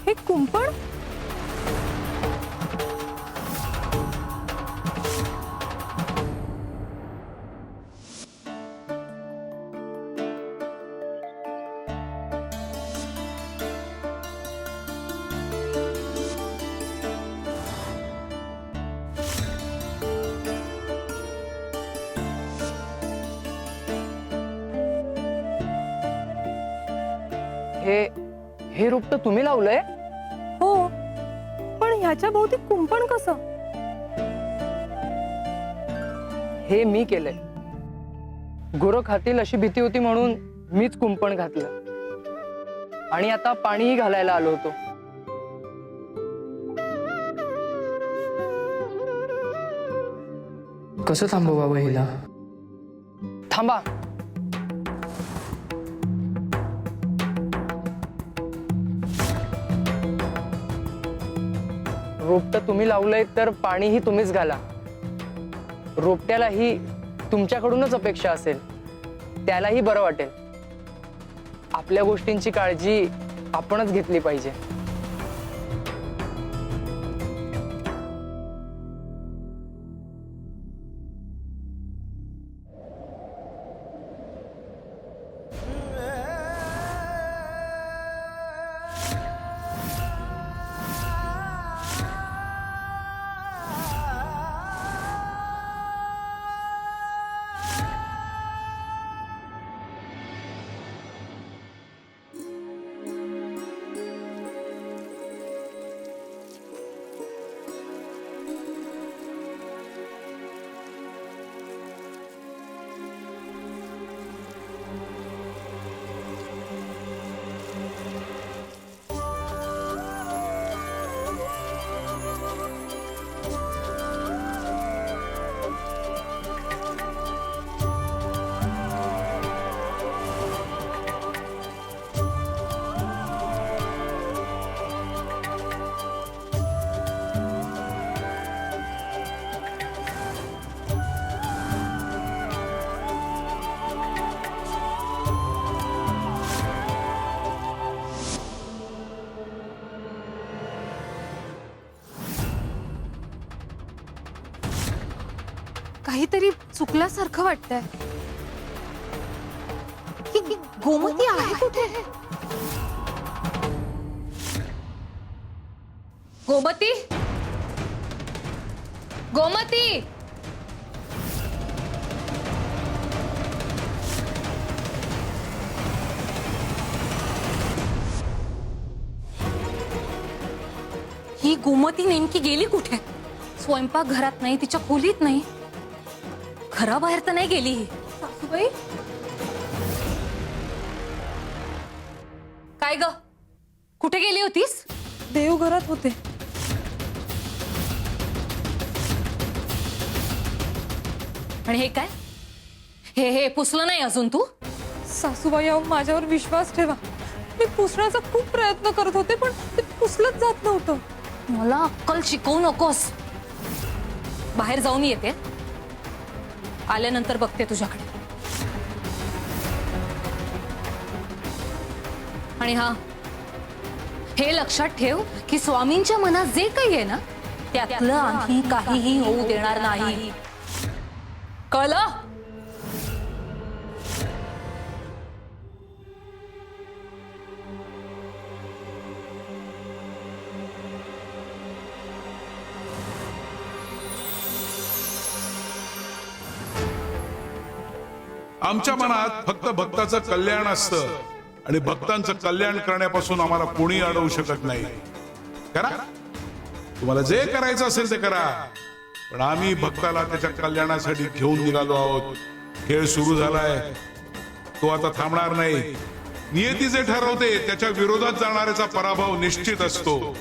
हे कुंपण? हे रोपट तुम्ही लावलंय? हो, पण ह्याच्या भोवती कुंपण कसं? हे मी केलंय. गुरं खातील अशी भीती होती म्हणून मीच कुंपण घातलं आणि आता पाणीही घालायला आलो होतो. कसं थांबवावं हिला? थांबा. रोपटं तुम्ही लावलंय तर पाणीही तुम्हीच घाला. रोपट्यालाही तुमच्याकडूनच अपेक्षा असेल, त्यालाही बरं वाटेल. आपल्या गोष्टींची काळजी आपणच घेतली पाहिजे. काहीतरी चुकल्यासारखं वाटतंय. ही गोमती आहे कुठे? गोमती, गोमती. ही गोमती नेमकी गेली कुठे? स्वयंपाक घरात नाही, तिच्या खोलीत नाही, घराबाहेर तर नाही गेली ही. सासूबाई, काय ग, कुठे गेली होतीस? देवघरात होते. आणि हे काय? हे पुसलं नाही अजून तू? सासूबाई, अहो माझ्यावर विश्वास ठेवा. मी पुसण्याचा खूप प्रयत्न करत होते पण ते पुसलंच जात नव्हतं. मला अक्कल शिकवू नकोस. बाहेर जाऊन येते, आल्यानंतर बघते तुझ्याकडे. आणि हा, हे लक्षात ठेव की स्वामींच्या मनात जे काही आहे ना त्यातलं आम्ही काहीही होऊ देणार नाही. कळलं? आमच्या मनात फक्त भक्ताचं कल्याण असतं आणि भक्तांचं कल्याण करण्यापासून आम्हाला कोणी अडवू शकत नाही. करा, तुम्हाला जे करायचं असेल ते करा, पण आम्ही भक्ताला त्याच्या कल्याणासाठी घेऊन निघालो आहोत. खेळ सुरू झालाय, तो आता थांबणार नाही. नियती जे ठरवते त्याच्या विरोधात जाणाऱ्याचा पराभव निश्चित असतो.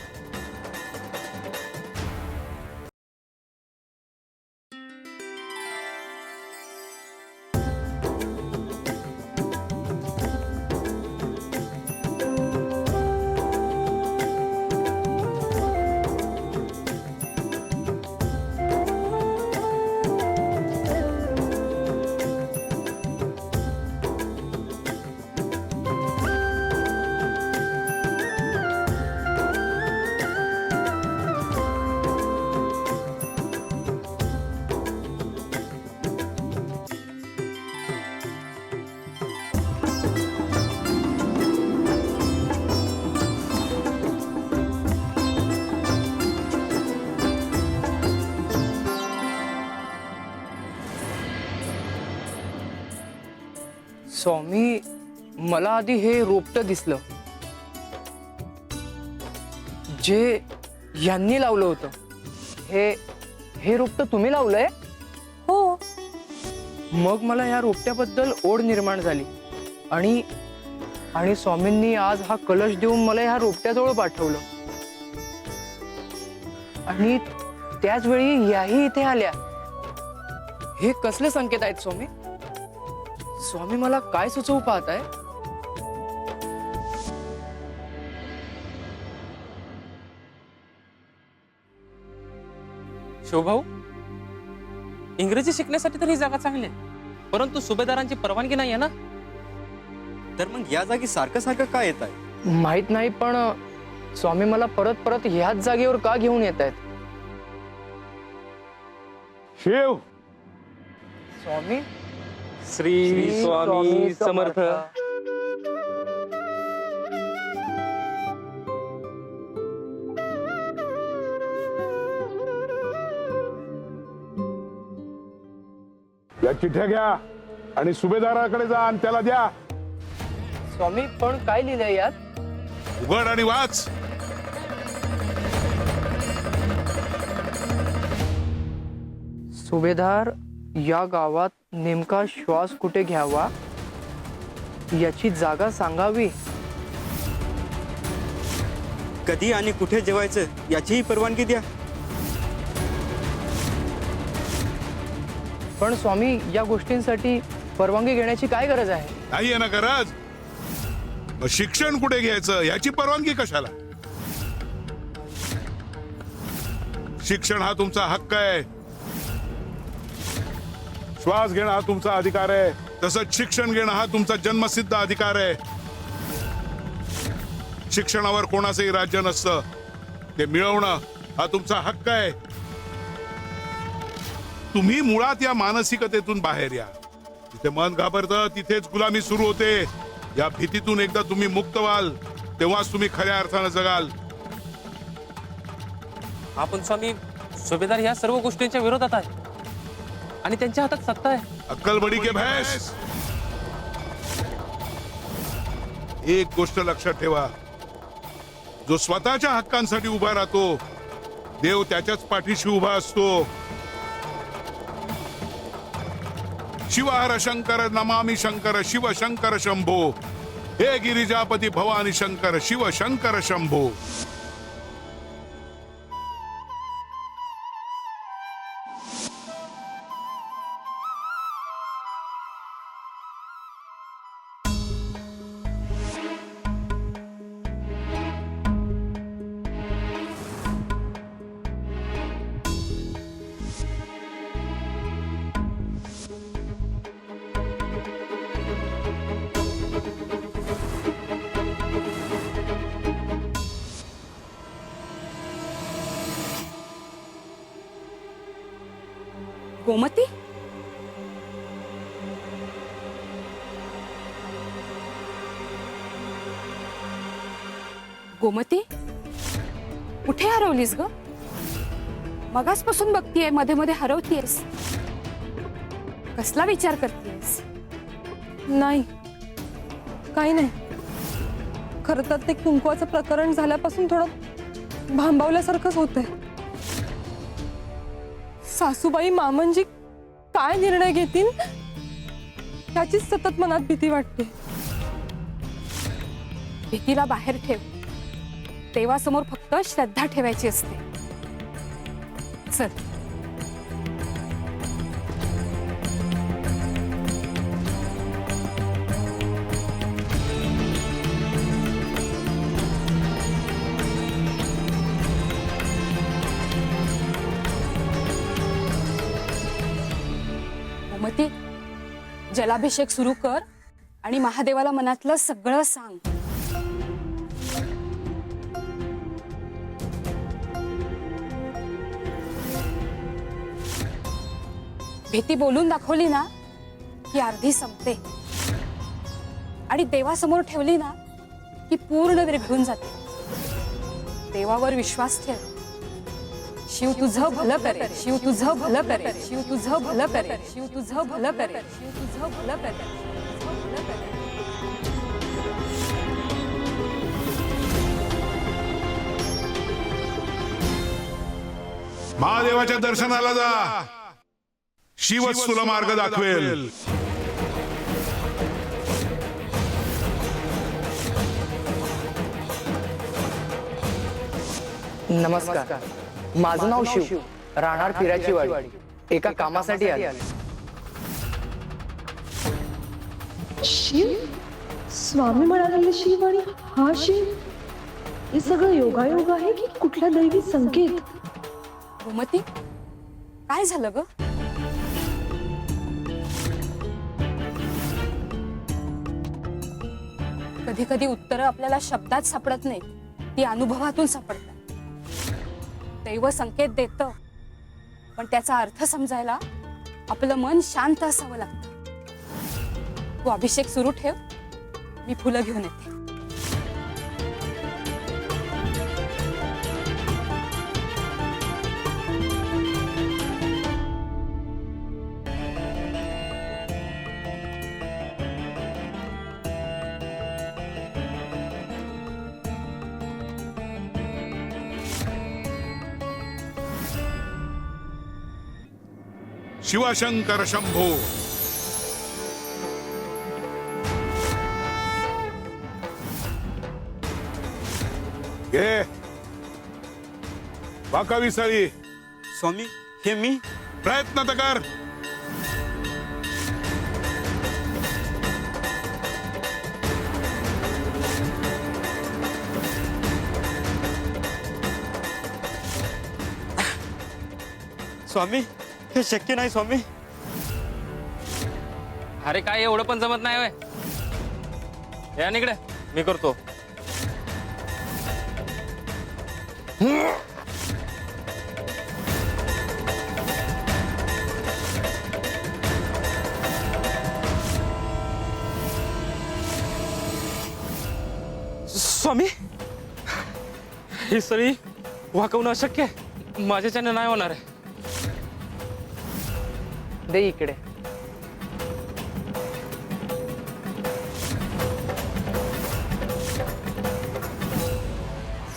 स्वामी, मला आधी हे रोपटं दिसलं जे यांनी लावलं होतं. हे हे रोपटं तुम्ही लावलंय? हो. मग मला या रोपट्याबद्दल ओढ निर्माण झाली आणि आणि स्वामींनी आज हा कलश देऊन मला ह्या रोपट्याजवळ पाठवलं. आणि त्याच वेळी याही इथे आल्या. हे कसले संकेत आहेत स्वामी? स्वामी मला काय सुचवू पाहताय? शिवभाऊ, इंग्रजी शिकण्यासाठी तर ही जागा चांगली आहे, परंतु सुभेदारांची परवानगी नाही आहे ना. तर मग या जागी सारखं सारखं काय येत आहे? माहित नाही, पण स्वामी मला परत परत ह्याच जागेवर का घेऊन येत आहेत? शिव, स्वामी, श्री स्वामी समर्थ. या चिठ्ठ्या घ्या आणि सुभेदाराकडे जा आणि त्याला द्या. स्वामी, पण काय लिहिलंय यात? उघड आणि वाच. सुभेदार, या गावात नेमका श्वास कुठे घ्यावा याची जागा सांगावी. कधी आणि कुठे जेवायचं याचीही परवानगी द्या. पण स्वामी, या गोष्टींसाठी परवानगी घेण्याची काय गरज आहे? नाही आहे ना गरज. मग शिक्षण कुठे घ्यायचं याची परवानगी कशाला? शिक्षण हा तुमचा हक्क आहे. श्वास घेणं हा तुमचा अधिकार आहे. तसंच शिक्षण घेणं हा तुमचा जन्मसिद्ध अधिकार आहे. शिक्षणावर कोणाचंही राज्य नसतं. ते मिळवणं हा तुमचा हक्क आहे. तुम्ही मुळात या मानसिकतेतून बाहेर या. जिथे मन घाबरतं तिथेच गुलामी सुरू होते. या भीतीतून एकदा तुम्ही मुक्त व्हाल तेव्हाच तुम्ही खऱ्या अर्थानं जगाल. आपण स्वामी, सुभेदार ह्या सर्व गोष्टींच्या विरोधात आहे आणि त्यांच्या हातात सत्ता आहे. अक्कल बडी के भैंस. एक गोष्ट लक्षात ठेवा, जो स्वतःच्या हक्कांसाठी उभा राहतो देव त्याच्याच पाठीशी उभा असतो. शिव हर शंकर नमामि शंकर शिव शंकर शंभो. हे गिरिजापती भवानी शंकर शिव शंकर शंभो. गोमती, गोमती, कुठे हरवलीस ग? मगासपासून बघतीये, मध्ये मध्ये हरवतीयस. कसला विचार करतेस? नाही, काही नाही. खरं तर ते कुंकवाचं प्रकरण झाल्यापासून थोडं भांबावल्यासारखंच होतंय. सासूबाई मामनजी काय निर्णय घेतील याचीच सतत मनात भीती वाटते. भीतीला बाहेर ठेव. देवासमोर फक्त श्रद्धा ठेवायची असते. चल. गोमती, जलाभिषेक सुरू कर आणि महादेवाला मनातलं सगळं सांग. भीती बोलून दाखवली ना की अर्धी संपते आणि देवासमोर ठेवली ना की पूर्ण विरघळून जाते. देवावर विश्वास ठेव. शिव तुझं भलं करेल. शिव तुझं भलं करेल. शिव तुझं भलं करेल. शिव तुझं भलं करेल. शिव तुझं भलं करेल. महादेवाच्या दर्शनाला जा, शिवच तुला मार्ग दाखवेल. नमस्कार, माझं नाव शिव, राहणार पिराची वाडी. एका कामासाठी आले. शिव, स्वामी म्हणालेले शिव आणि हा शिव, हे सगळं योगायोग आहे की कुठला दैवी संकेत? गोमती, काय झालं ग? कधी कधी उत्तरं आपल्याला शब्दात सापडत नाही, ती अनुभवातून सापडतात. दैव संकेत देतं, पण त्याचा अर्थ समजायला आपलं मन शांत असावं लागतं. तू अभिषेक सुरू ठेव, मी फुलं घेऊन येते. शिवशंकर शंभो. घे वाकावी सळी. स्वामी, हे मी. प्रयत्न तर कर. स्वामी, हे शक्य नाही स्वामी. अरे काय एवढं पण जमत नाही होय. या निकडे, मी करतो. स्वामी, ही सळी वाकवणं अशक्य आहे. माझ्याच्याने नाही होणार आहे. दे इकडे.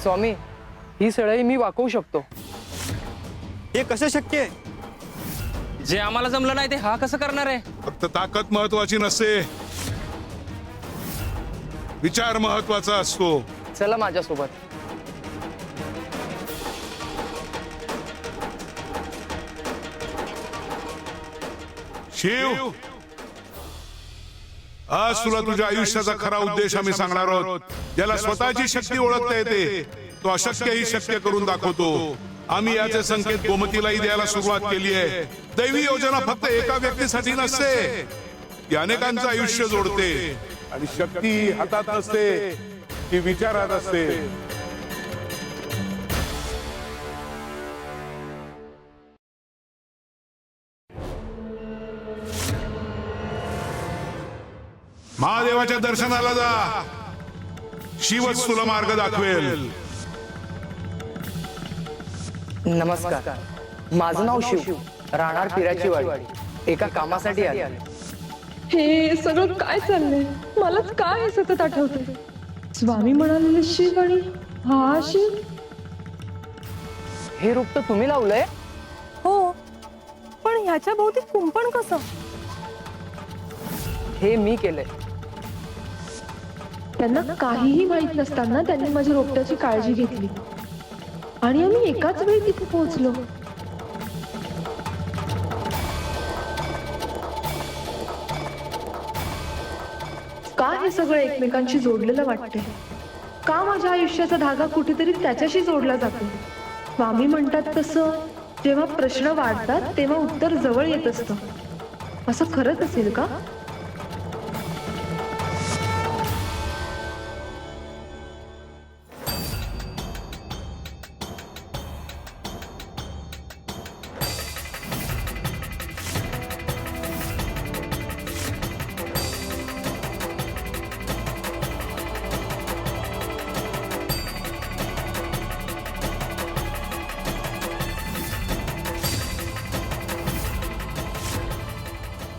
स्वामी, ही सळई मी वाकवू शकतो. हे कसं शक्य आहे? जे आम्हाला जमलं नाही ते हा कसं करणार आहे? फक्त ताकद महत्वाची नसते, विचार महत्वाचा असतो. चला माझ्यासोबत. शिव, आज तुला तुझ्या आयुष्याचा खरा उद्देश आम्ही सांगणार आहोत. ज्याला स्वतःची शक्ती ओळखता येते, तो अशक्य ही शक्य करून दाखवतो. आम्ही याचे संकेत गोमतीलाही द्यायला सुरुवात केली आहे. दैवी योजना फक्त एका व्यक्तीसाठी नसते, ती अनेकांचं आयुष्य जोडते. आणि शक्ती हातात असते, ती विचारात असते. महादेवाच्या दर्शनाला जा, शिवच तुला मार्ग दाखवेल. नमस्कार, माझं नाव शिव, राहणार पिराची वाडी. एका कामासाठी आले. हे सगळं काय चाललंय? मलाच काय हे सतत आठवतंय? स्वामी म्हणालेले शिव आणि हा शिव. हे रोपटं तुम्ही लावलंय? हो, पण ह्याच्या भोवती कुंपण कसं? हे मी केलंय. त्यांना काहीही माहित नसताना त्यांनी माझ्या रोपट्याची काळजी घेतली आणि आम्ही एकाच वेळी तिथे पोहोचलो. का हे सगळं एकमेकांशी जोडलेलं वाटतंय? का माझ्या आयुष्याचा धागा कुठेतरी त्याच्याशी जोडला जातो? स्वामी म्हणतात तसं, जेव्हा प्रश्न वाढतात तेव्हा उत्तर जवळ येत असतं. असं खरंच असेल का?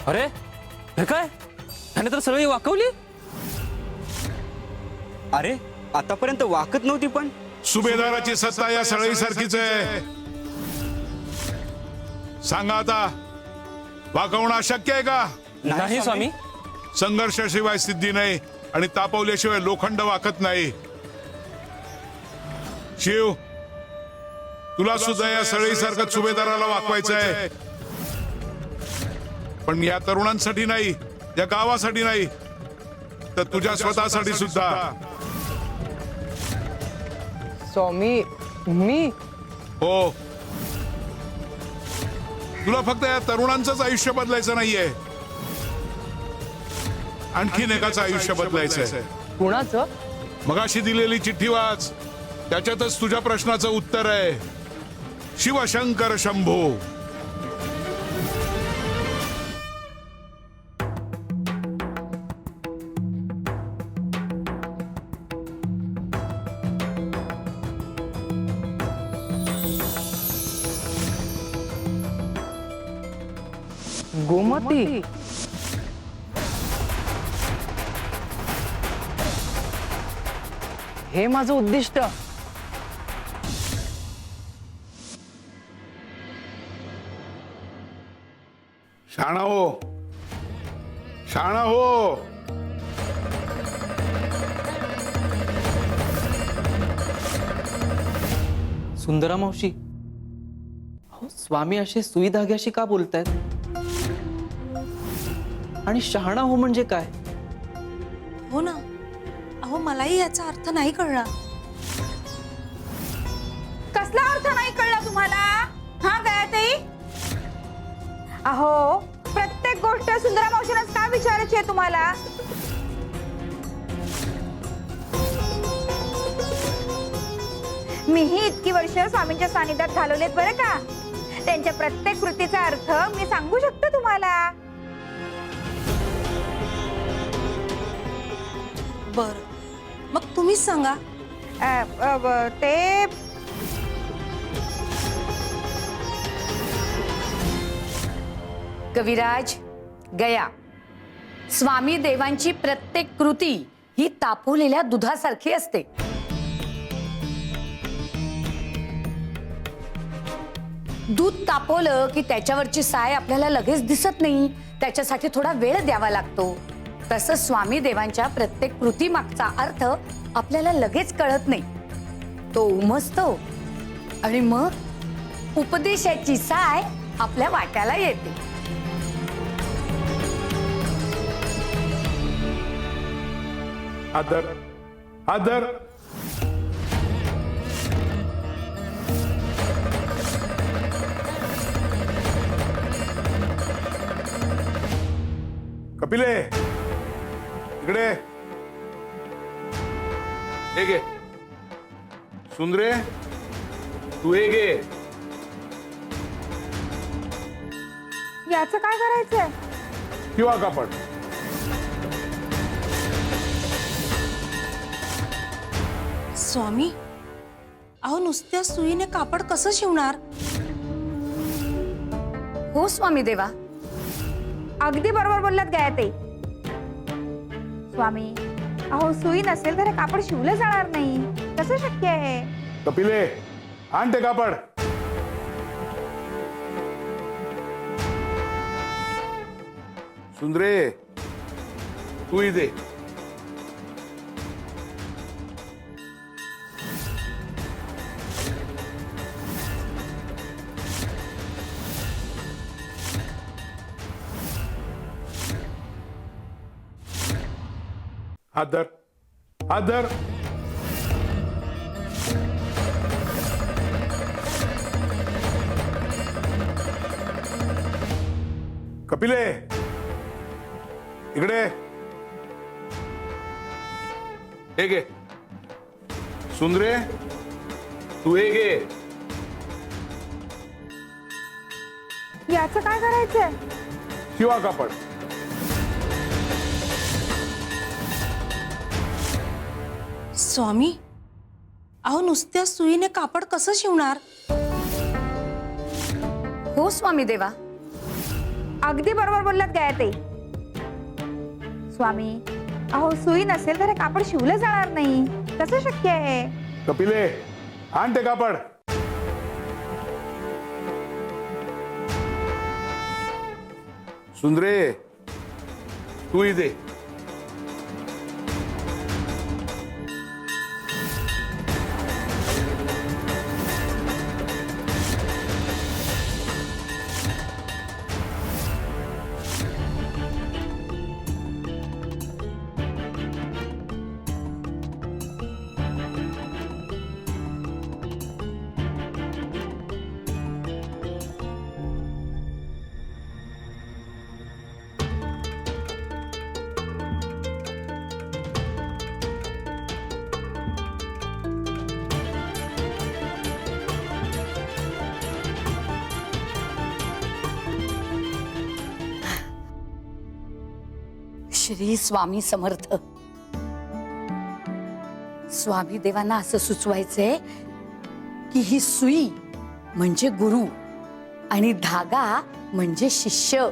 अरे हे काय? त्याने तर सगळी वाकवली. अरे, आतापर्यंत वाकत नव्हती पण. सुभेदाराची सत्ता या सळईसारखीच आहे. सांगा आता, वाकवणं अशक्य आहे का? नाही स्वामी. संघर्षाशिवाय सिद्धी नाही आणि तापवल्याशिवाय लोखंड वाकत नाही. शिव, तुला सुद्धा या सळईसारखं सुभेदाराला वाकवायचं आहे, पण या तरुणांसाठी नाही, या गावासाठी नाही, तर तुझ्या स्वतःसाठी सुद्धा. स्वामी, मी हो, तुला फक्त या तरुणांचंच आयुष्य बदलायचं नाहीये, आणखीन एकाचं आयुष्य बदलायचंय. कुणाचं? मगाशी दिलेली चिठ्ठी वाच, त्याच्यातच तुझ्या प्रश्नाचं उत्तर आहे. शिवशंकर शंभो. गोमती, हे माझं उद्दिष्ट. शाणा हो, शाणा हो. सुंदरा मावशी, अहो स्वामी असे सुई धाग्याशी का बोलतायत? आणि शहाणा हो म्हणजे काय? हो ना, अहो मलाही याचा अर्थ नाही कळला. कसला अर्थ नाही कळला तुम्हाला? हा गयाताई, अहो प्रत्येक गोष्ट सुंदरा मावशीलाच का विचारायची आहे तुम्हाला? मीही इतकी वर्ष स्वामींच्या सानिध्यात घालवलेत बरं का. त्यांच्या प्रत्येक कृतीचा अर्थ मी सांगू शकते तुम्हाला. बर, मग तुम्हीच सांगा. ते कविराज, गया, स्वामी देवांची प्रत्येक कृती ही तापवलेल्या दुधासारखी असते. दूध तापवलं की त्याच्यावरची साय आपल्याला लगेच दिसत नाही, त्याच्यासाठी थोडा वेळ द्यावा लागतो. तसंच स्वामी देवांच्या प्रत्येक कृती मागचा अर्थ आपल्याला लगेच कळत नाही, तो उमजतो आणि मग उपदेशाची साय आपल्या वाट्याला येते. आदर, आदर. कपिले, इकडे. हे घे. सुंदरे, तू हे घे. याचं काय करायचंय? किंवा कापड. स्वामी, अहो नुसत्या सुईने कापड कसं शिवणार? हो स्वामी देवा. अगदी बरोबर बोललात गयाताई. स्वामी, अहो सुई नसेल तर हे कापड शिवलं जाणार नाही, कसं शक्य आहे? कपिले, आण ते कापड. सुंदरे, तू इथे. हात धर, हात धर. कपिले, इकडे. हे घे. सुंदरे, तू हे घे. याचं काय करायचंय? शिवा कापड. स्वामी, अहो नुसत्या सुईने कापड कसं शिवणार? हो स्वामी देवा. अगदी बरोबर बोललात गयाताई. स्वामी, अहो सुई नसेल तर हे कापड शिवलं जाणार नाही, कसं शक्य आहे? कपिले, आण ते कापड. सुंदरे तू दे. श्री स्वामी समर्थ. स्वामी देवांना असं सुचवायचंय की ही सुई म्हणजे गुरु आणि धागा म्हणजे शिष्य.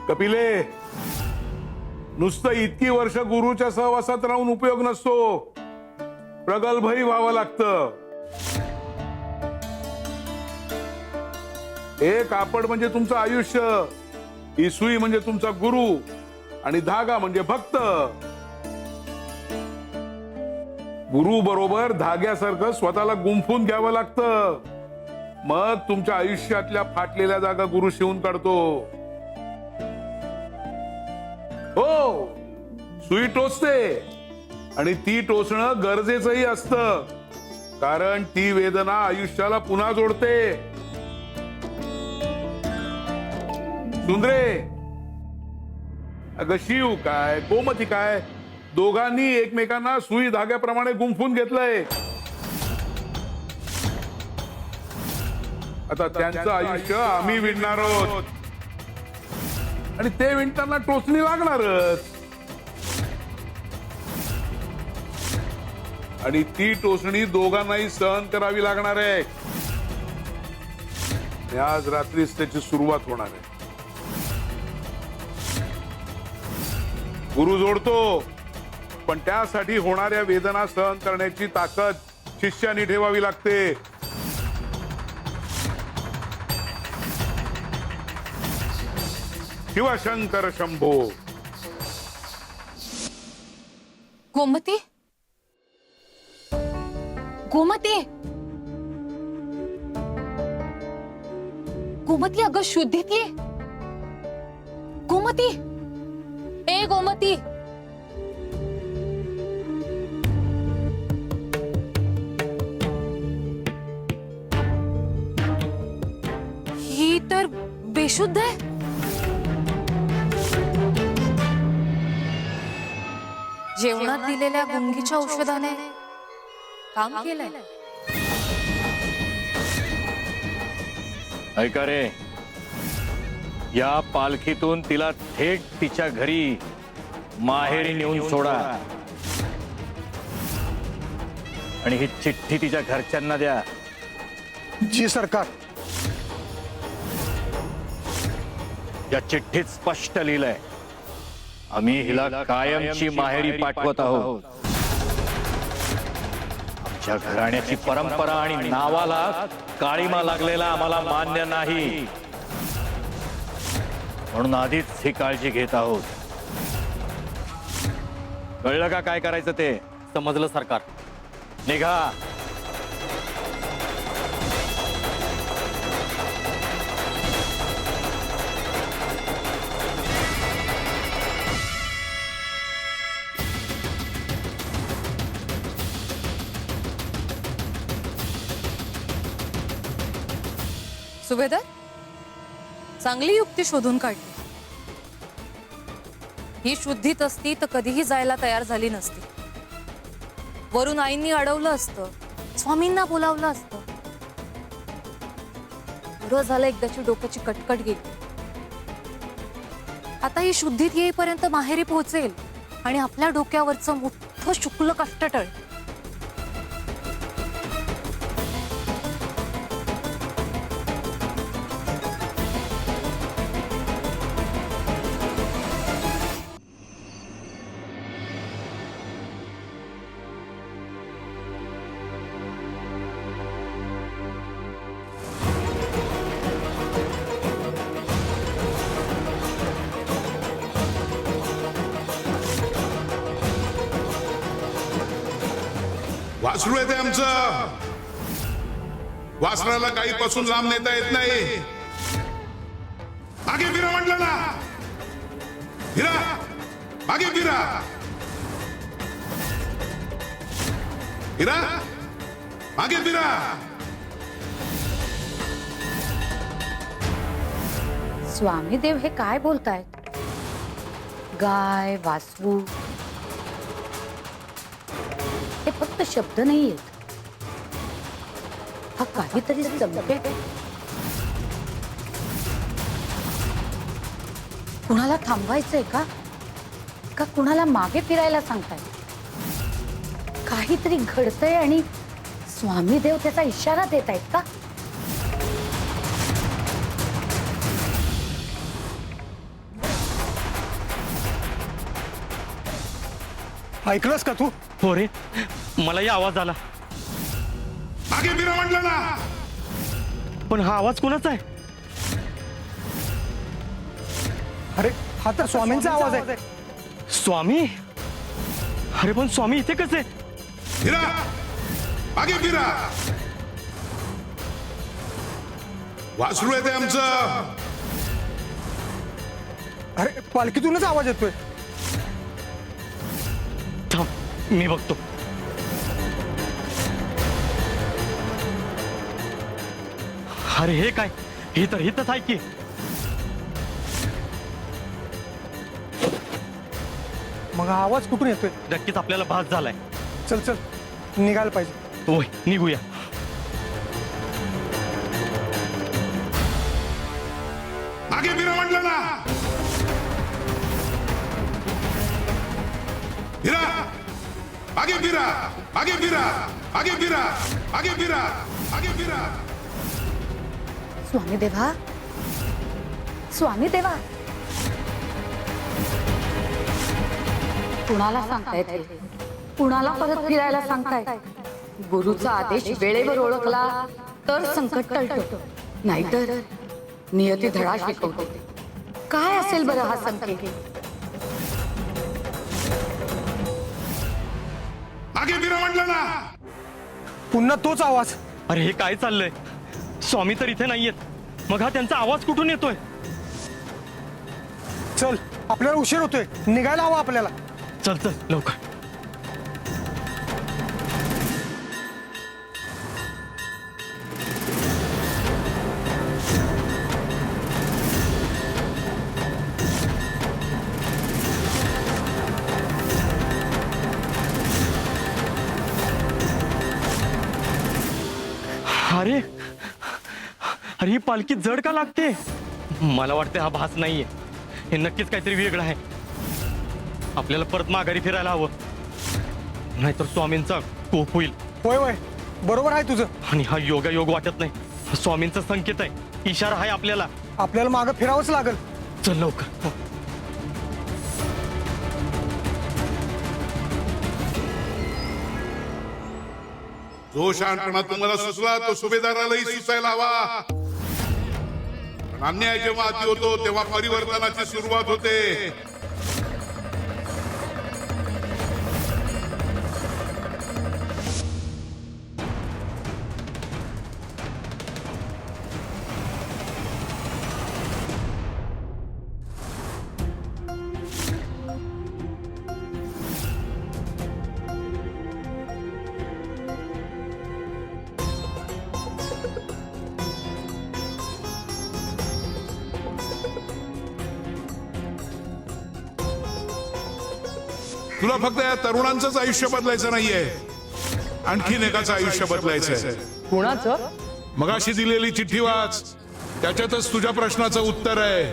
कपिले, नुसतं इतकी वर्ष गुरुच्या सहवासात राहून उपयोग नसतो, प्रगल्भही व्हावं लागतं. हे कापड म्हणजे तुमचं आयुष्य, ही सुई म्हणजे तुमचा गुरु आणि धागा म्हणजे भक्त. गुरु बरोबर धाग्यासारखं स्वतःला गुंफून घ्यावं लागतं, मग तुमच्या आयुष्यातल्या फाटलेल्या जागा गुरु शिवून काढतो. हो, सुई टोचते आणि ती टोचणं गरजेचंही असतं, कारण ती वेदना आयुष्याला पुन्हा जोडते. सुंदरे, अगं शिव काय गोमती काय, दोघांनी एकमेकांना सुई धाग्याप्रमाणे गुंफून घेतलंय. आता त्यांचं आयुष्य आम्ही विणणार आहोत आणि ते विणताना टोचणी लागणारच, आणि ती टोचणी दोघांनाही सहन करावी लागणार आहे. आणि आज रात्रीच त्याची सुरुवात होणार आहे. गुरु जोडतो, पण त्यासाठी होणाऱ्या वेदना सहन करण्याची ताकद शिष्याने ठेवावी लागते. शिवशंकर शंभो. गोमती, गोमती, गोमती, अगं शुद्धीत ये. गोमती, ए गोमती. ही तर बेशुद्ध आहे. जेवणात दिलेल्या गुंगीच्या औषधाने काम केलंय. ऐका रे, या पालखीतून तिला थेट तिच्या घरी माहेरी नेऊन सोडा आणि ही चिठ्ठी तिच्या घरच्यांना द्या. जी सरकार. या चिठ्ठीत स्पष्ट लिहिलंय, आम्ही हिला कायमची माहेरी पाठवत आहोत. आमच्या घराण्याची परंपरा आणि नावाला काळीमा लागलेला आम्हाला मान्य नाही, म्हणून आधीच ही काळजी घेत आहोत. कळलं का काय करायचं ते? समजलं सरकार. निघा. सुभेदार, चांगली युक्ती शोधून काढली. ही शुद्धीत असती तर कधीही जायला तयार झाली नसती. वरून आईंनी अडवलं असतं, स्वामींना बोलावलं असतं. बरं झालं एकदाची डोक्याची कटकट गेली. आता ही शुद्धीत येईपर्यंत माहेरी पोहोचेल आणि आपल्या डोक्यावरचं मोठं शुक्ल कष्ट टळ. वासरू आहे ते आमचं. वासराला काही पासून लांब नेता येत नाही. मागे फिरा म्हटलं ना. फिरा, मागे फिरा. फिरा, मागे फिरा. स्वामीदेव हे काय बोलतायत? गाय वासरू हे फक्त शब्द नाहीयेत, हा काहीतरी संकेत आहे. कुणाला थांबवायचंय का कुणाला मागे फिरायला सांगताय? काहीतरी घडतंय आणि स्वामीदेव त्याचा इशारा देत आहेत का? ऐकलंस का तू? हो रे, मलाही आवाज आला. मागे फिरा म्हटलं ना. पण हा आवाज कोणाचा आहे? अरे हा तर स्वामींचा आवाज आहे. स्वामी? अरे पण स्वामी इथे कसे? फिरा, मागे फिरा. वासरू आहे ते आमचं. अरे पालखीतूनच आवाज येतोय. थांब, मी बघतो. अरे हे काय? हे तर हितच आहे की. मग हा आवाज कुठून येतोय? नक्कीच आपल्याला भास झालाय. चल चल निघायला पाहिजे. होय, निघूया. मागे फिरा म्हटलं ना. फिरा, मागे फिरा. मागे फिरा, मागे फिरा. मागे फिरा, मागे फिरा. स्वामीदेवा, स्वामीदेवा, कुणाला सांगतायत हे? कुणाला परत फिरायला सांगतायत? गुरुचा आदेश वेळेवर ओळखला तर संकट टळतं, नाहीतर नियती धडा शिकवते. काय असेल बरं हा संकेत? मागे फिरा म्हटलं ना. पुन्हा तोच आवाज. अरे हे काय चाललंय? स्वामी तर इथे नाहीयेत, मग हा त्यांचा आवाज कुठून येतोय? चल आपल्याला उशीर होतोय, निघायला हवा आपल्याला. चल चल लवकर. अरे अरे ही पालखी जड का लागते? मला वाटते हा भास नाहीये, हे नक्कीच काहीतरी वेगळं आहे. आपल्याला परत माघारी फिरायला हवं, नाहीतर स्वामींचा कोप होईल. होय होय बरोबर आहे तुझं. आणि हा योगायोग वाटत नाही, हा स्वामींचा संकेत आहे, इशारा आहे आपल्याला. आपल्याला मागं फिरावंच लागल. चल लवकर. जो शहाणपणा तुम्हाला सुचला तो सुभेदारालाही सुचायला हवा. पण अन्याय जेव्हा अति होतो तेव्हा परिवर्तनाची सुरुवात होते. तुला फक्त या तरुणांचंच आयुष्य बदलायचं नाहीये, आणखीन एकाचं आयुष्य बदलायचंय. कुणाचं? मगाशी दिलेली चिठ्ठी वाच, त्याच्यातच तुझ्या प्रश्नाचं उत्तर आहे.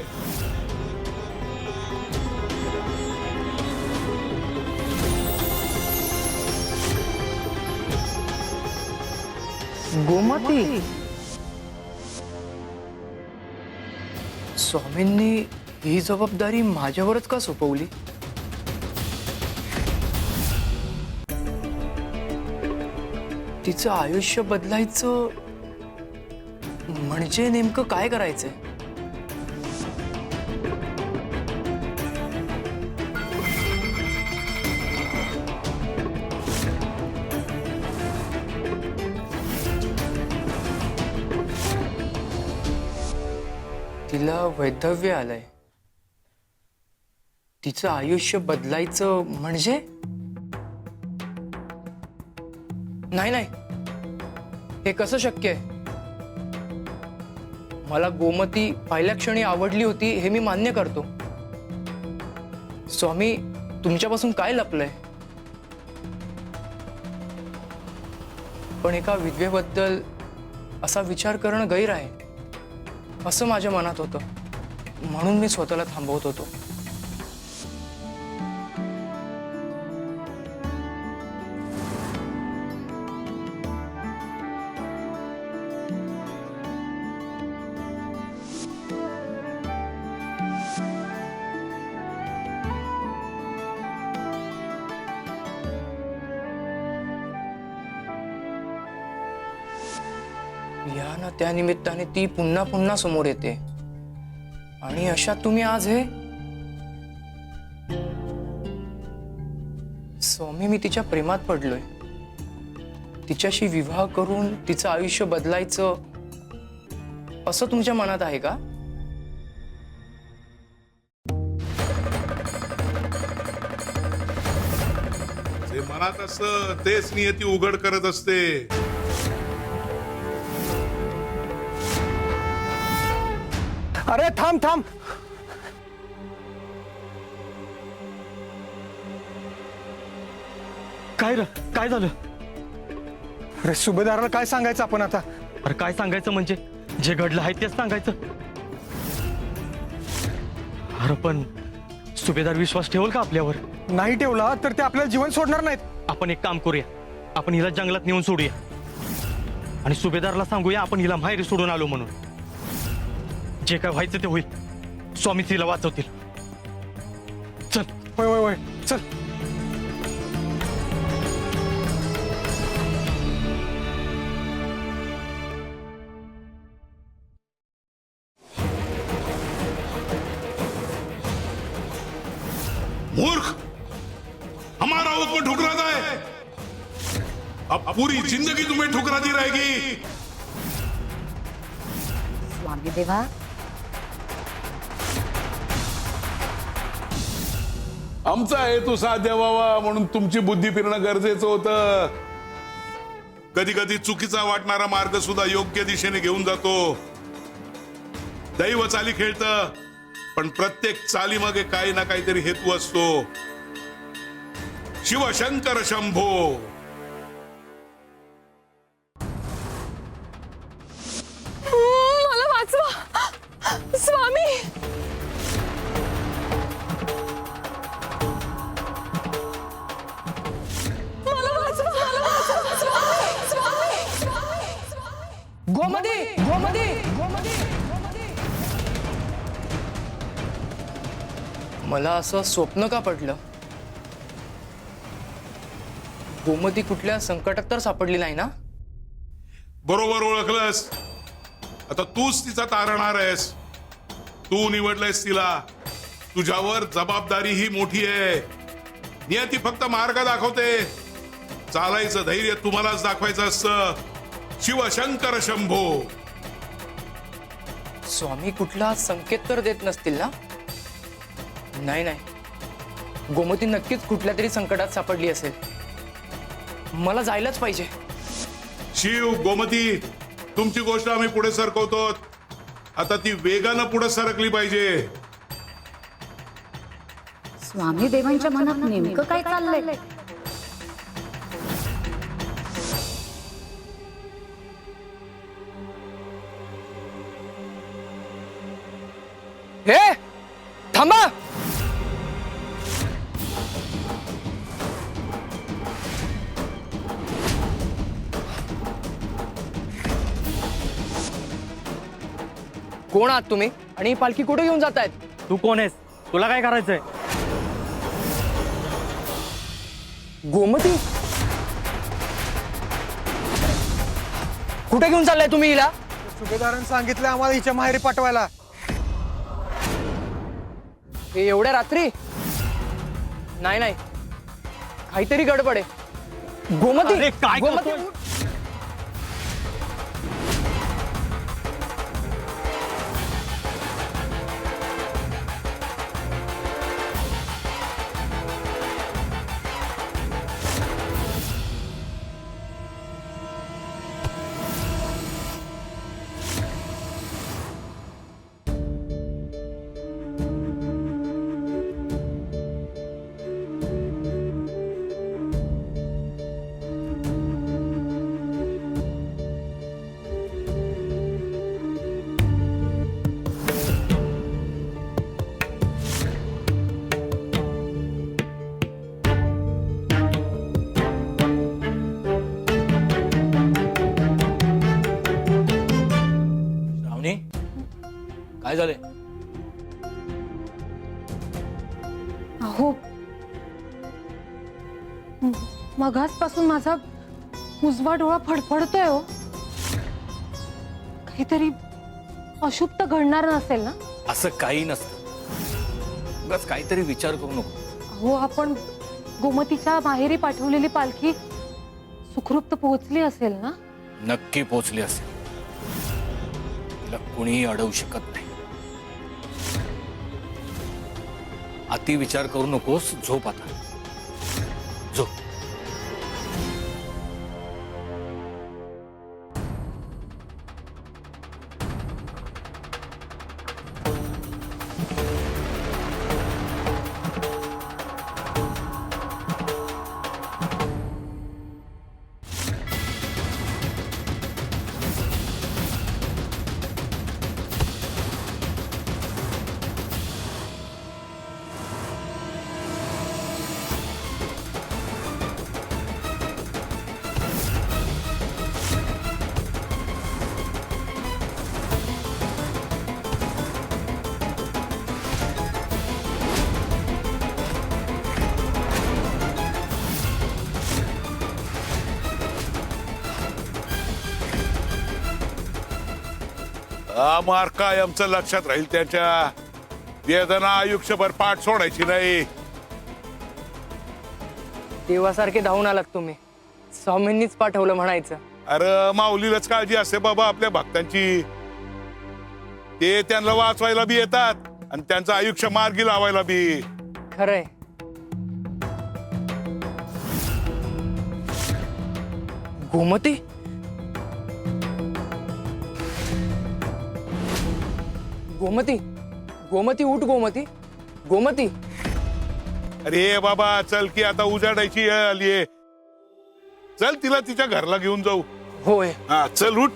गोमती. स्वामींनी ही जबाबदारी माझ्यावरच का सोपवली? तिचं आयुष्य बदलायचं म्हणजे नेमकं काय करायचंय? तिला वैधव्य आलंय. तिचं आयुष्य बदलायचं म्हणजे नाही नाही, हे कसं शक्य आहे? मला गोमती पहिल्या क्षणी आवडली होती हे मी मान्य करतो. स्वामी, तुमच्यापासून काय लपलंय? पण एका विधवेबद्दल असा विचार करणं गैर आहे असं माझ्या मनात होतं, म्हणून मी स्वतःला थांबवत होतो. या ना त्या निमित्ताने ती पुन्हा पुन्हा समोर येते आणि अशा तुम्ही आज हे. स्वामी, मी तिच्या प्रेमात पडलोय. तिच्याशी विवाह करून तिचं आयुष्य बदलायचं असं तुमच्या मनात आहे का? जे मनात असतं तेच नियती उघड करत असते. अरे थांब थांब. काय र, काय झालं? अरे सुभेदाराला काय सांगायचं आपण आता? अरे काय सांगायचं म्हणजे जे घडलं आहे तेच सांगायचं. अरे पण सुभेदार विश्वास ठेवल का आपल्यावर? नाही ठेवला तर ते आपल्याला जीवन सोडणार नाहीत. आपण एक काम करूया, आपण हिला जंगलात नेऊन सोडूया आणि सुभेदारला सांगूया आपण हिला माहेरी सोडून आलो म्हणून. जे काय व्हायचं ते होईल, स्वामी तिला वाचवतील. चल. होय होय होय, चल. मूर्ख, हमारा हुक्म ठुकराता है, अब पूरी जिंदगी तुम्हें ठुकराती रहेगी. स्वामी देवा, आमचा हेतू साध्य व्हावा म्हणून तुमची बुद्धी फिरणं गरजेचं होतं. कधी कधी चुकीचा वाटणारा मार्ग सुद्धा योग्य दिशेने घेऊन जातो. दैव चाली खेळतं, पण प्रत्येक चालीमागे काही ना काहीतरी हेतू असतो. शिवशंकर शंभो. मला वाचवा स्वामी. गोमती, गोमती, गोमती, गोमती. मला असं स्वप्न का पडलं? गोमती कुठल्या संकटात तर सापडली नाही ना? बरोबर ओळखलंस. आता तूच तिचा तारणार आहेस. तू निवडलंयस तिला. तुझ्यावर जबाबदारी ही मोठी आहे. नियती फक्त मार्ग दाखवते, चालायचं धैर्य तुम्हालाच दाखवायचं असतं. शिवशंकर शंभो. स्वामी कुठला संकेत तर देत नसतील ना? नाही नाही, गोमती नक्कीच कुठल्या तरी संकटात सापडली असेल. मला जायलाच पाहिजे. शिव, गोमती, तुमची गोष्ट आम्ही पुढे सरकवतो. आता ती वेगानं पुढे सरकली पाहिजे. स्वामी देवांच्या मनात नेमकं काय चाललंय? हे थांबा. कोण आहात तुम्ही आणि ही पालखी कुठे घेऊन जातायत? तू कोण आहेस? तुला काय करायचंय? गोमती, कुठे घेऊन चाललाय तुम्ही हिला? सुभेदारांनी सांगितलं आम्हाला हिच्या माहेरी पाठवायला. हे एवढ्या रात्री? नाही नाही, काहीतरी गडबड आहे. गोमती, अरे काय गोमती, करतोय? झाले? अहो मगासपासून माझा उजवा डोळा फडफडतोय हो. काहीतरी अशुभ तर घडणार नसेल ना? असं काही नसतं. उगाच काहीतरी विचार करू नको. अहो आपण गोमतीच्या माहेरी पाठवलेली पालखी सुखरूप तर पोहोचली असेल ना? नक्की पोचली असेल. तिला कुणीही अडवू शकत नाही. अति विचार करू नकोस. झोप आता. झोप. मार कायमचं लक्षात राहील त्याच्या. वेदना आयुष्यभर पाठ सोडायची नाही. देवासारखे धावून आलात तुम्ही. स्वामींनीच पाठवलं म्हणायचं. अरे माऊलीलाच काळजी असते बाबा आपल्या भक्तांची. ते त्यांना वाचवायला बी येतात आणि त्यांचं आयुष्य मार्गी लावायला बी. खरंय. गोमती, गोमती, गोमती उठ. गोमती, गोमती. अरे बाबा चल की आता उजाडायची वेळ आलीये. चल तिला तिच्या घरला घेऊन जाऊ. होय. हा चल उठ.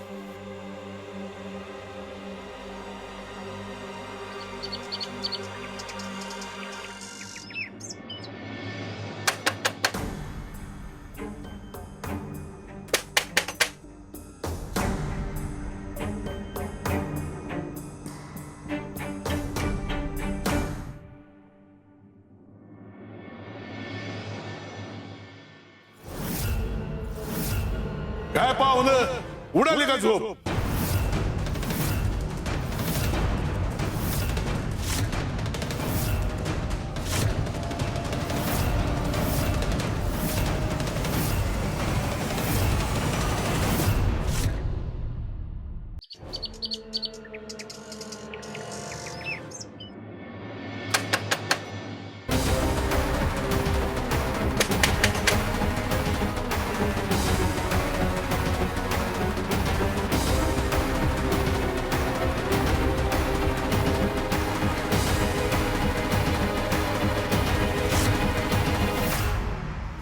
काय पाहुणं उडाली का झोप?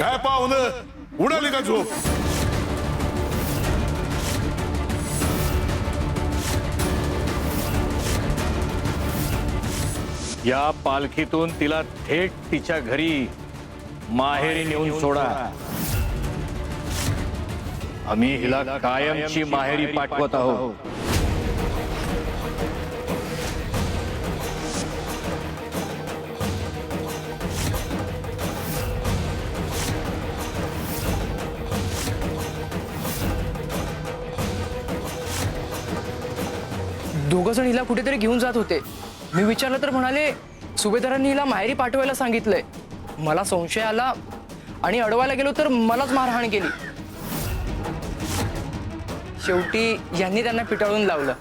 काय पाहुणं उडाली का झोप? या पालखीतून तिला थेट तिच्या घरी माहेरी नेऊन सोडा. आम्ही हिला कायमची माहेरी पाठवत आहोत. दोघ जण हिला कुठेतरी घेऊन जात होते. मी विचारलं तर म्हणाले सुभेदारांनी हिला माहेरी पाठवायला सांगितलंय. मला संशय आला आणि अडवायला गेलो तर मलाच मारहाण केली. शेवटी यांनी त्यांना पिटाळून लावलं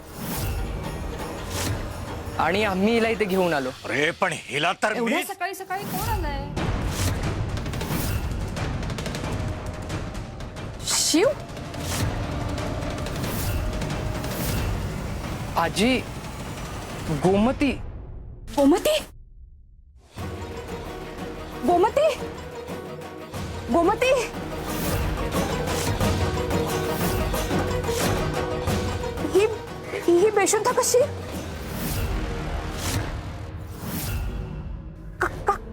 आणि आम्ही हिला इथे घेऊन आलो. अरे पण हिला तर एवढ्या सकाळी सकाळी कोण आलंय? शिव? आजी, गोमती. गोमती? गोमती? गोमती? ही बेशुद्ध कशी?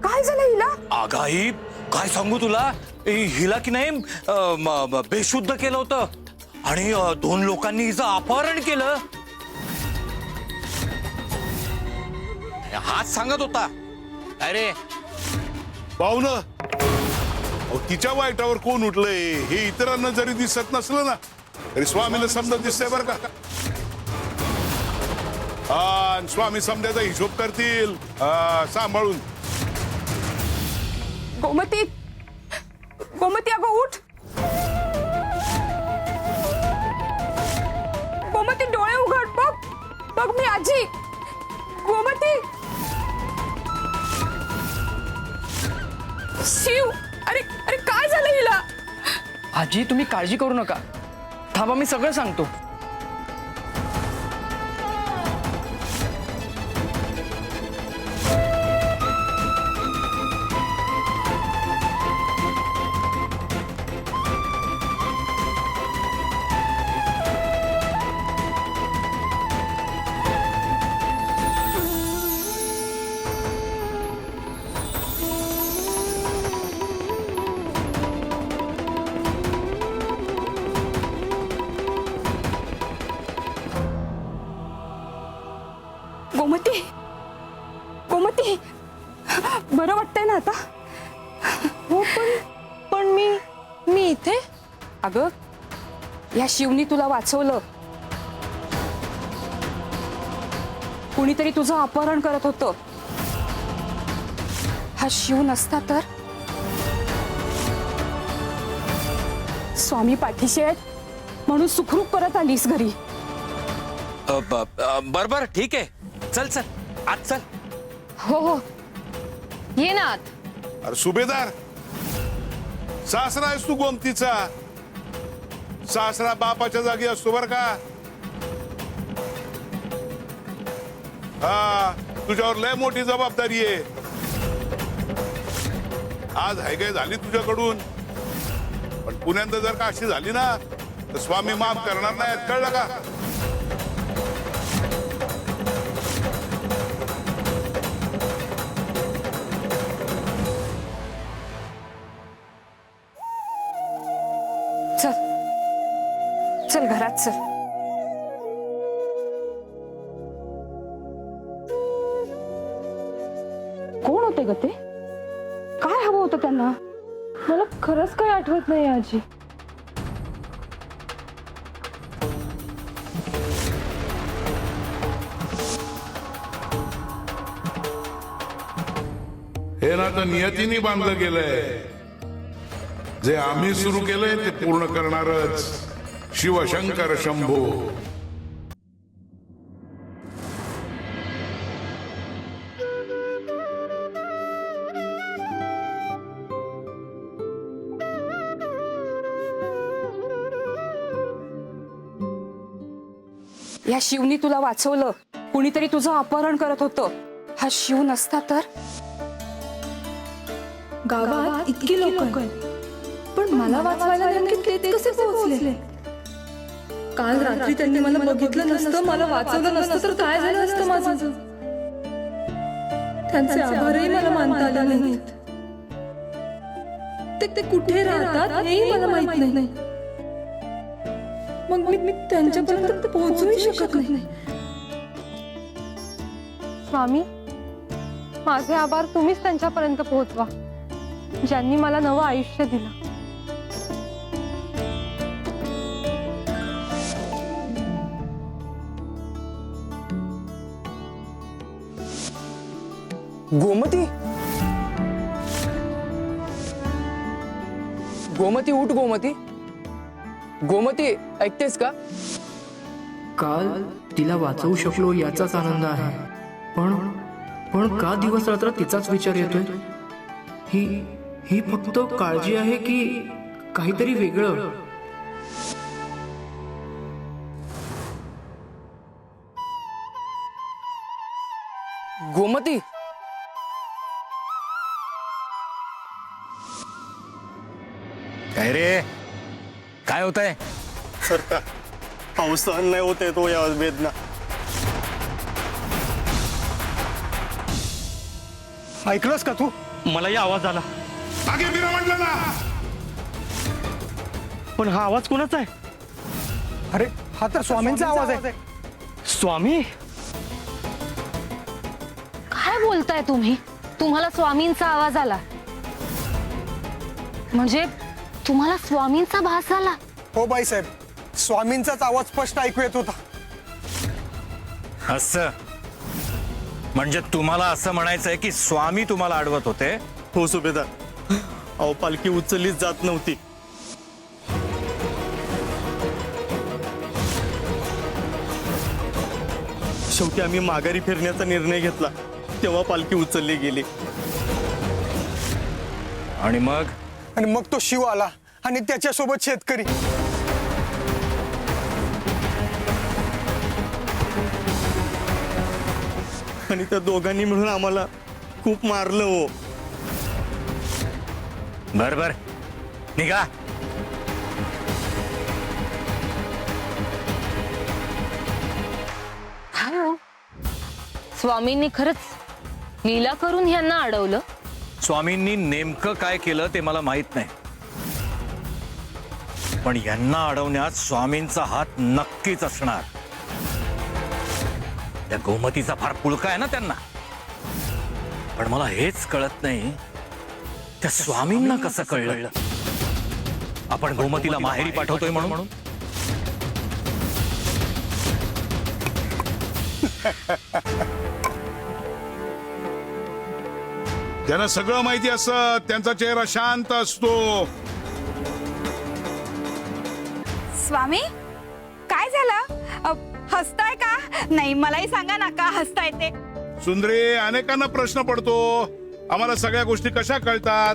काय झालं हिला? आगाई काय सांगू तुला. हिला की नाही बेशुद्ध केलं होतं आणि 2 लोकांनी हिचं अपहरण केलं. हाच सांगत होता. अरे पाहुणं अहो, तिच्या वाईटावर कोण उठलंय हे इतरांना जरी दिसत नसलं ना तरी स्वामीला समजा दिसतंय बरं का. आणि स्वामी समजायचा हिशोब करतील सांभाळून. गोमती गोमती अगं उठ. गोमती डोळे उघड. बघ बघ मी आजी. गोमती. शिव. अरे अरे काय झालं हिला. आजी तुम्ही काळजी करू नका. थांबा मी सगळं सांगतो. गोमती गोमती बरं वाटतंय ना आता. हो पण मी इथे. अगं या शिवनी तुला वाचवलं. कुणीतरी तुझं अपहरण करत होतं. हा शिव नसता तर. स्वामी पाठीशी आहेत म्हणून सुखरूप परत आलीस घरी. बर ठीक आहे. चल चल आज चल. हो ये ना आत. अरे सुभेदार सासरा आहेस तू गोमतीचा. सासरा बापाच्या जागी असतो बर का. हा तुझ्यावर लय मोठी जबाबदारी आहे. आज हायगाय झाली तुझ्याकडून पण पुण्यांत जर का अशी झाली ना तर स्वामी माफ करणार नाहीत कळलं का. चल चल घरात चल. कोण होते ग ते. काय हवं होतं त्यांना. मला खरंच काही आठवत नाही आजी. हे ना तर नियतीने बांधलं गेलंय. जे आम्ही सुरू केलंय ते पूर्ण करणारच शिवशंकर शंभो. या शिवनी तुला वाचवलं. कुणीतरी तुझं अपहरण करत होतं. हा शिव नसता तर. गावात इतकी लोक आहेत पण मला वाचवायला नेमके ते कसे पोहोचले. काल रात्री त्यांनी मला बघितलं नसतं मला वाचवलं नसतं तर काय झालं असतं माझं. त्यांचे आभारही मला मानता आले नाहीत. ते कुठे राहतात हेही मला माहित नाही. मग मी त्यांच्यापर्यंत पोहोचूही शकत नाही. स्वामी माझे आभार तुम्हीच त्यांच्यापर्यंत पोहोचवा ज्यांनी मला नवं आयुष्य दिलं. गोमती गोमती उठ. गोमती गोमती ऐकतेस का. काल तिला वाचवू शकलो याचाच आनंद आहे पण का दिवस रात्र तिचाच विचार येतोय. ही फक्त काळजी आहे की काहीतरी वेगळं. गोमती काय रे काय होत आहे. सरकार पाऊस सहन नाही होते तो या वेदना. ऐकलंस का तू. मलाही आवाज आला मागे फिरा म्हटलं ना. पण हा आवाज कोणाचा आहे. अरे हा तर स्वामींचा आवाज आहे. स्वामी. काय बोलताय तुम्ही? तुम्हाला स्वामींचा आवाज आला म्हणजे तुम्हाला स्वामींचा भास झाला? हो बाईसाहेब, स्वामींचाच आवाज स्पष्ट ऐकू येत होता. असं म्हणजे तुम्हाला असं म्हणायचंय की स्वामी तुम्हाला अडवत होते? हो सुभेदार, अहो पालखी उचललीच जात नव्हती. शेवटी आम्ही माघारी फिरण्याचा निर्णय घेतला, तेव्हा पालखी उचलली गेली. आणि मग आणि मग तो शिव आला आणि त्याच्यासोबत शेतकरी. आणि त्या दोघांनी मिळून आम्हाला खूप मारलं हो. बर निघा. स्वामींनी खरंच लीला करून यांना अडवलं? स्वामींनी नेमकं काय केलं ते मला माहित नाही, पण यांना अडवण्यात स्वामींचा हात नक्कीच असणार. त्या गोमतीचा फार पुळका आहे ना त्यांना. पण मला हेच कळत नाही, त्या स्वामींना कसं कळलं आपण गोमतीला माहेरी पाठवतोय म्हणून. त्यांना सगळं माहिती असतं, त्यांचा चेहरा शांत असतो. स्वामी काय झालं? हसताय का? नाही मलाही सांगा ना, का हसताय ते? सुंदरी, अनेकांना प्रश्न पडतो, आम्हाला सगळ्या गोष्टी कशा कळतात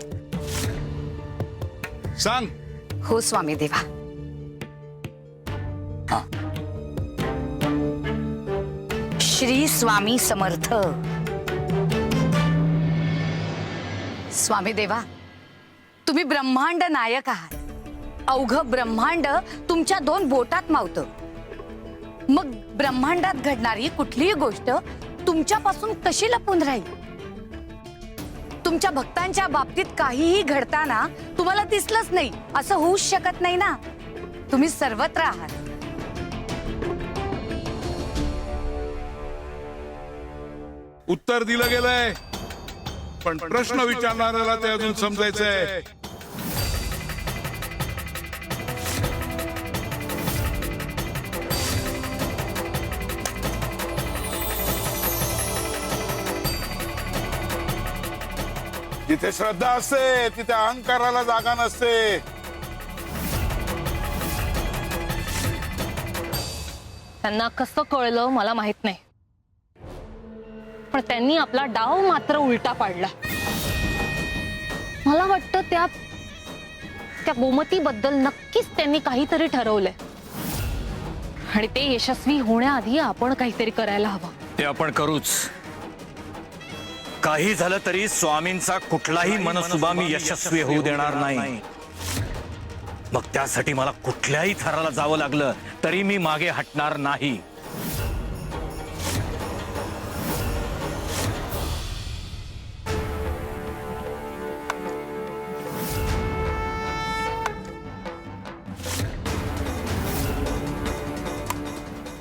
सांग. हो स्वामी देवा. श्री स्वामी समर्थ. स्वामी देवा, तुम्ही ब्रह्मांड नायक आहात. अवघं ब्रह्मांड तुमच्या 2 बोटात मावतं. मग ब्रह्मांडात घडणारी कुठलीही गोष्ट तुमच्यापासून कशी लपून राहील? तुमच्या भक्तांच्या बाबतीत काहीही घडताना तुम्हाला दिसलंच नाही असं होऊच शकत नाही ना. तुम्ही सर्वत्र आहात. उत्तर दिलं गेलंय, पण प्रश्न विचारणाऱ्याला ते अजून समजायचंय. जिथे श्रद्धा असते तिथे अहंकाराला जागा नसते. त्यांना कसं कळलं मला माहित नाही, पण त्यांनी आपला डाव मात्र उलटा पाडला. मला वाटतं त्या गोमतीबद्दल नक्कीच त्यांनी काहीतरी ठरवलंय आणि ते यशस्वी होण्याआधी आपण काहीतरी करायला हवं. ते आपण करूच. काही झालं तरी स्वामींचा कुठलाही मनसुबा मी यशस्वी होऊ देणार नाही. मग त्यासाठी मला कुठल्याही थराला जावं लागलं तरी मी मागे हटणार नाही.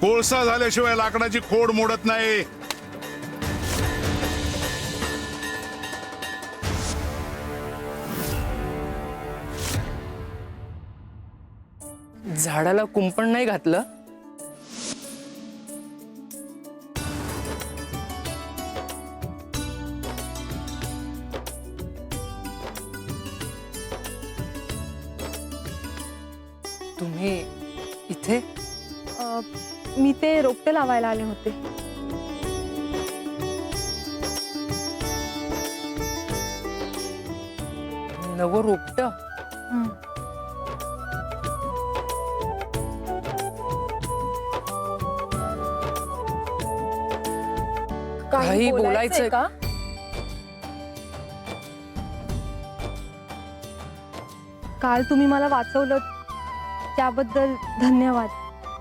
कोळसा झाल्याशिवाय लाकडाची खोड मोडत नाही. झाडाला कुंपण नाही घातलं. तुम्ही इथे? मी ते रोपटे लावायला आले होते. नवं रोपट? काही बोलायचंय का? काल तुम्ही मला वाचवलं त्याबद्दल धन्यवाद.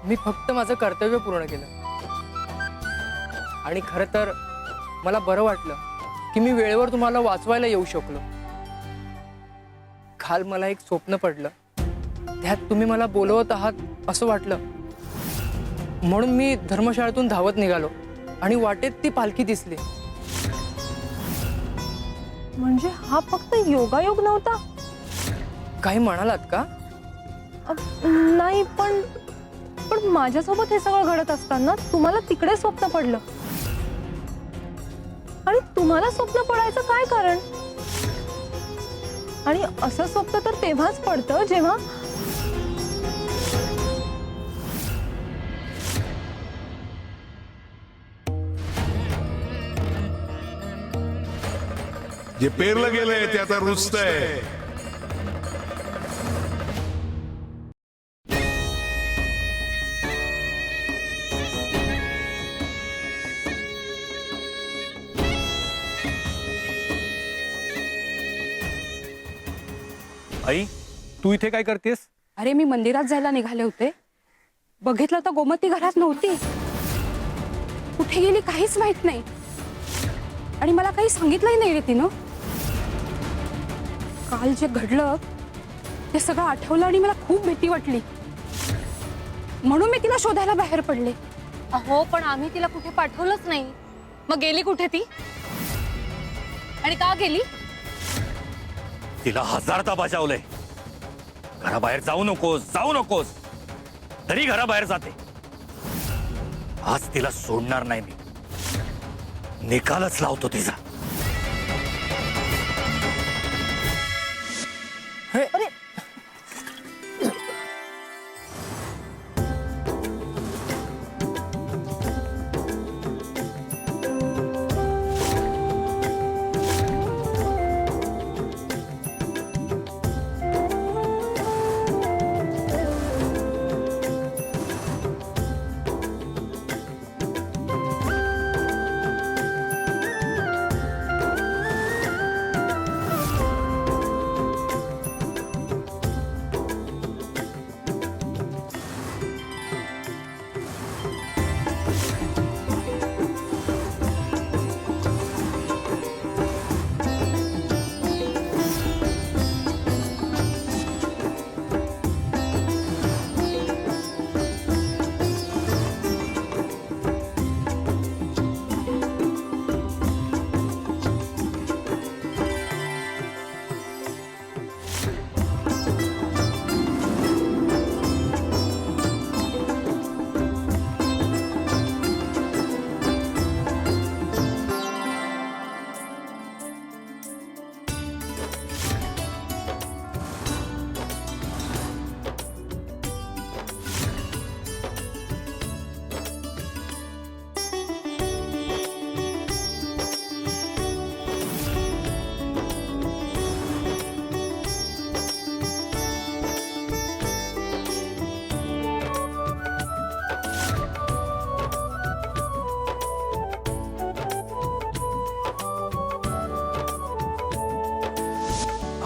मी फक्त माझं कर्तव्य पूर्ण केलं आणि खरं तर मला बरं वाटलं की मी वेळेवर तुम्हाला वाचवायला येऊ शकलो. काल मला एक स्वप्न पडलं, त्यात तुम्ही मला बोलवत आहात असं वाटलं, म्हणून मी धर्मशाळेतून धावत निघालो आणि वाटेत ती पालखी दिसली. म्हणजे हा फक्त योगायोग नव्हता? काही म्हणालात का? नाही, पण पण माझ्यासोबत हे सगळं घडत असताना तुम्हाला तिकडे स्वप्न पडलं. आणि तुम्हाला स्वप्न पडायचं काय कारण? आणि असं स्वप्न तर तेव्हाच पडतं जेव्हा जे पेरलं गेलंय ते आता रुजतंय. आई तू इथे काय करतेस? अरे मी मंदिरात जायला निघाले होते, बघितलं तर गोमती घरात नव्हती. कुठे गेली काहीच माहित नाही. आणि मला काही सांगितलंही नाही रे तिनं. काल जे घडलं ते सगळं आठवलं आणि मला खूप भीती वाटली. म्हणून मी तिला शोधायला बाहेर पडले. अहो, पण आम्ही तिला कुठे पाठवलंच नाही. मग गेली कुठे ती? आणि का गेली? तिला हजारदा बजावलंय, घराबाहेर जाऊ नकोस, जाऊ नकोस, तरी घराबाहेर जाते. आज तिला सोडणार नाही मी, निकालच लावतो तिचा.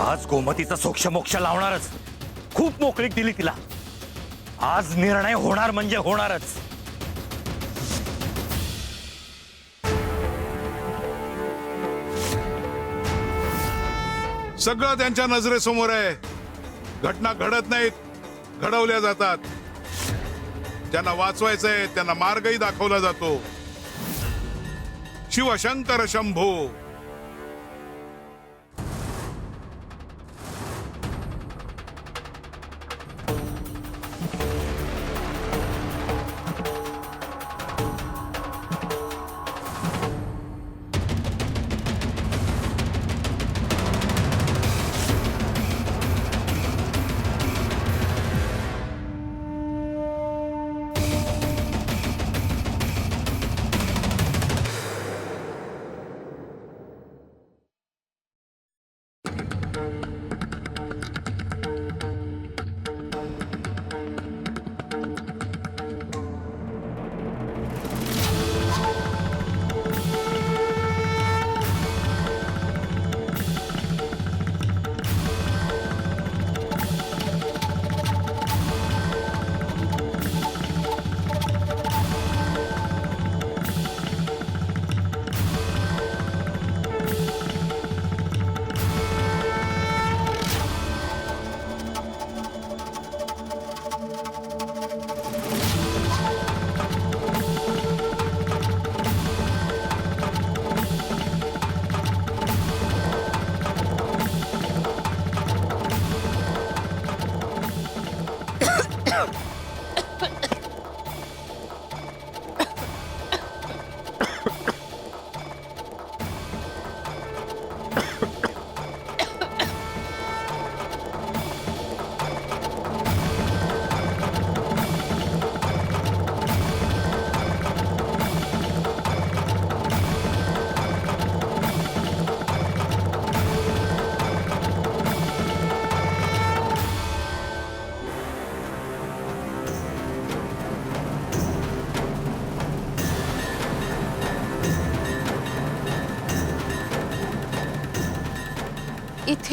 आज गोमतीचा सोक्षमोक्ष लावणारच. खूप मोकळीक दिली तिला. आज निर्णय होणार म्हणजे होणारच. सगळं त्यांच्या नजरेसमोर आहे. घटना घडत नाहीत, घडवल्या जातात. ज्यांना वाचवायचंय त्यांना मार्गही दाखवला जातो. शिवशंकर शंभो.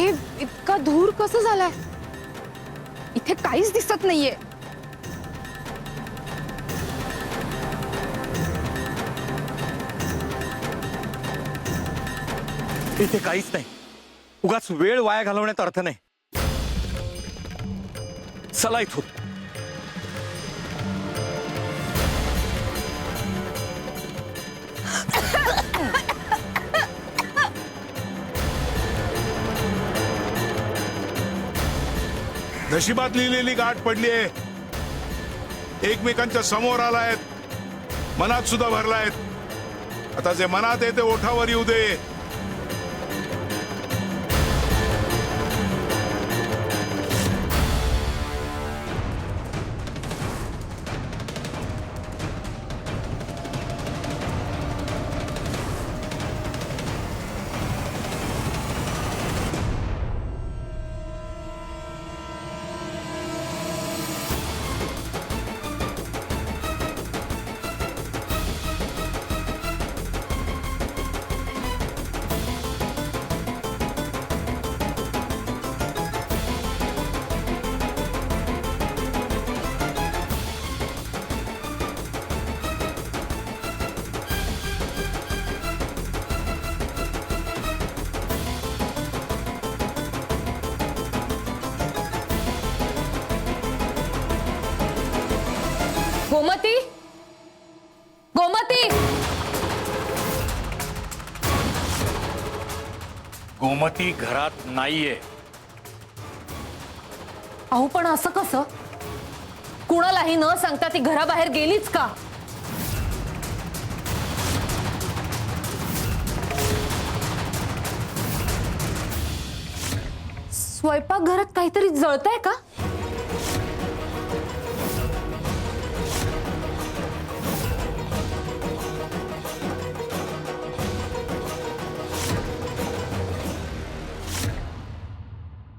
हे इतका धूर कसं झालाय? इथे काहीच दिसत नाहीये. इथे काहीच नाही. उगाच वेळ वाया घालवण्यात अर्थ नाही. चला इथून. नशिबात लिहिलेली गाठ पडली आहे. एकमेकांच्या समोर आलायत, मनात सुद्धा भरलायत. आता जे मनात आहे ते ओठावर येऊ दे. गोमती, गोमती, गोमती घरात नाहीये. अहो पण असं कसं? कुणालाही न सांगता ती घराबाहेर गेलीच का? स्वयंपाकघरात काहीतरी जळतंय का?